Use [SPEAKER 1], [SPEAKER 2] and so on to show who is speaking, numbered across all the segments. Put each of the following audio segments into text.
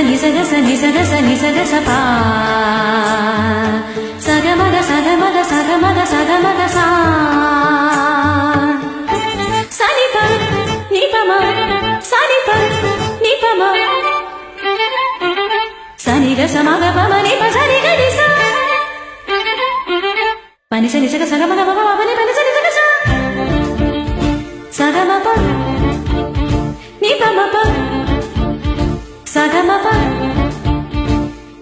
[SPEAKER 1] ni sa ga sa ni sa ga sa ni sa ga sa pa sa ga ma ga sa ga ma ga sa ga ma ga sa ga ma ga sa sa ni pa ma sa ni pa ma sa ni ga sa ma ga pa ma ni pa sa ni ga ni sa pa ni sa ga sa ga ma ga ma pa ni pa ni sa ga sa ga ma pa ni pa ma pa sa ga ma pa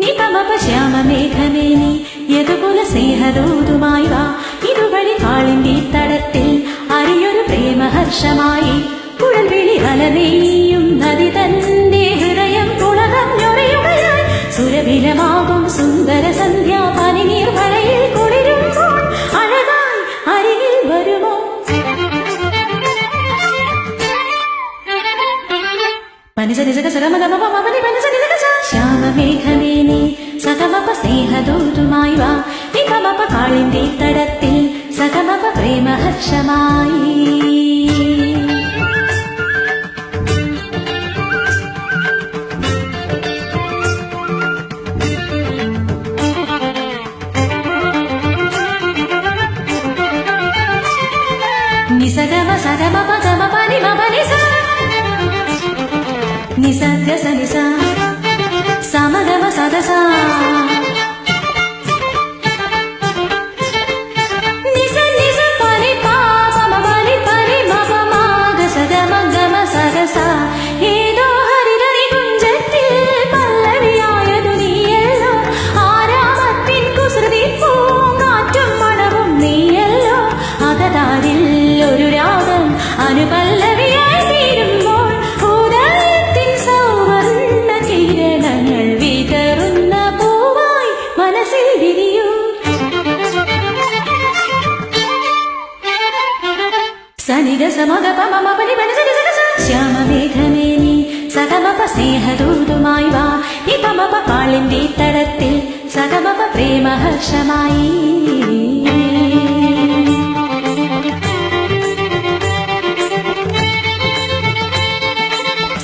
[SPEAKER 1] ni pa ma pa Shyama മേഘമേനി Yadukula സ്നേഹദൂതുമായി വാ ഇതുവഴി കാളിന്തി തടത്തിൽ അറിയൊരു പ്രേമഹർഷമായി കുഴൽവിളി അലനെയ്യും നദി തന്റെ ഹൃദയം തുളകഞ്ഞൊറിയുകയായി സുരവിലമാകും സുന്ദര സന്ധ്യാ പനിനീർ മഴയിൽ കുളിരുമ്പോൾ അഴകായി അരികിൽ വരുമോ ശ്യാമമേഘമേനി സഗമപ സ്നേഹദൂതുമായി വാ നിപമപ കാളിന്തി തടത്തിൽ സഗമപ പ്രേമഹർഷമായി നിസഗമ സഗമ പഗമ പനി മപനി സ നിസ ഗസ നിസ സമഗമ സദസ നിസ നിസ പനി പാപ മപനി പനി മപ മാഗ സഗമ ഗമ സദസ ഏതോ ഹരിഹരി കുഞ്ചത്തിൽ പല്ലവിയായതു നീയല്ലോ ആരാമത്തിൻ കുസൃതി പൂങ്കാറ്റും മണവും നീയല്ലോ അകതാരിൽ ഒരു രാഗം അനുപല്ലവിയായി തീരുമ്പോൾ ഉദയത്തിൻ സൗവർണ്ണ കിരണങ്ങൾ വിതറുന്ന പൂവായി മനസ്സിൽ വിരിയൂ സനിഗ സമഗ പമ മപനി പനി സനി സഗ സ ശ്യാമമേഘമേനി സഗമപ സ്നേഹദൂതുമായി വാ നിപമപ കാളിന്തി തടത്തിൽ സഗമപ പ്രേമഹർഷമായി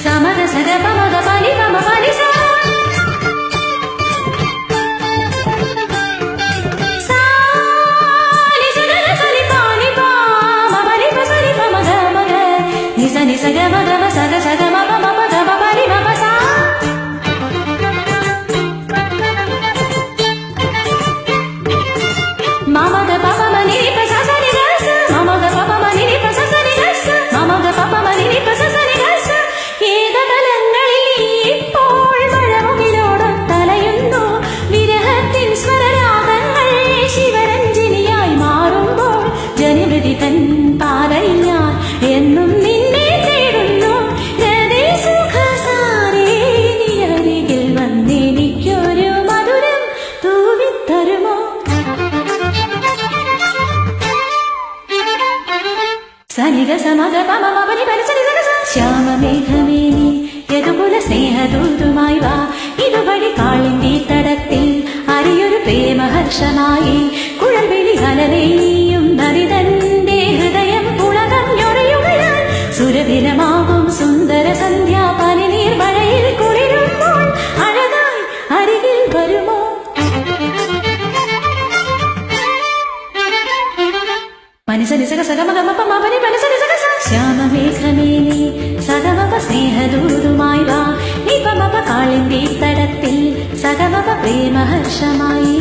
[SPEAKER 1] സമഗ സഗ പമഗ പനി പമ പനി സ സാ നി സ ഗ സ നി പ നി പ മ പ നി പ സ നി പ മ ഗ മ ഗ നി സ ഗ മ ഗ മ സ ഗ മ പ മ പ ഗ മ പ നി മ പ സ മ മ ഗ പ പ മ നി നി പ സ സ നി ഗ സ മ മ ഗ പ പ മ നി നി പ സ സ നി ഗ സ മ മ ഗ പ പ മ നി നി പ സ സ നി ഗ സ ഏകതലങ്ങളിൽ ഇപ്പോൾ മഴമുകിലോടൊത്തലയുന്നു വിരഹത്തിൻ സ്വരരാഗങ്ങൾ ശിവരഞ്ജിനിയായി മാറുമ്പോൾ ജനമൃതി തൻ പാതയിൽ ഞാൻ എന്നും നിന്നെ തേടുന്നു ഹൃദയസുഖസാരേ നീ അരികിൽ വന്നെനിക്കൊരു മധുരം തൂവിത്തരുമോ സനിഗ സമഗ പമ മപനി പനി സനി സഗ സ ശ്യാമമേഘമേനി യദുകുല സ്നേഹദൂതുമായി വാ ഇതുവഴി കാളിന്തി തടത്തിൽ അറിയൊരു പ്രേമഹർഷമായി കുഴൽവിളി അലനെയ്യും നദി തന്റെ ഹൃദയം പുളകഞ്ഞൊറിയുകയായി സുരവിലമാകും സുന്ദര സന്ധ്യാ പനിനീർ മഴയിൽ കുളിരുമ്പോൾ അഴകായി അരികിൽ വരുമോ പനിസനി സഗ സഗമ ഗമ പ മപനി പനി സനി സഗ സ ശ്യാമമേഘമേനി സഗമപ സ്നേഹദൂതുമായി വാ നിപമപ കാളിന്തി തടത്തിൽ സഗമപ പ്രേമഹർഷമായി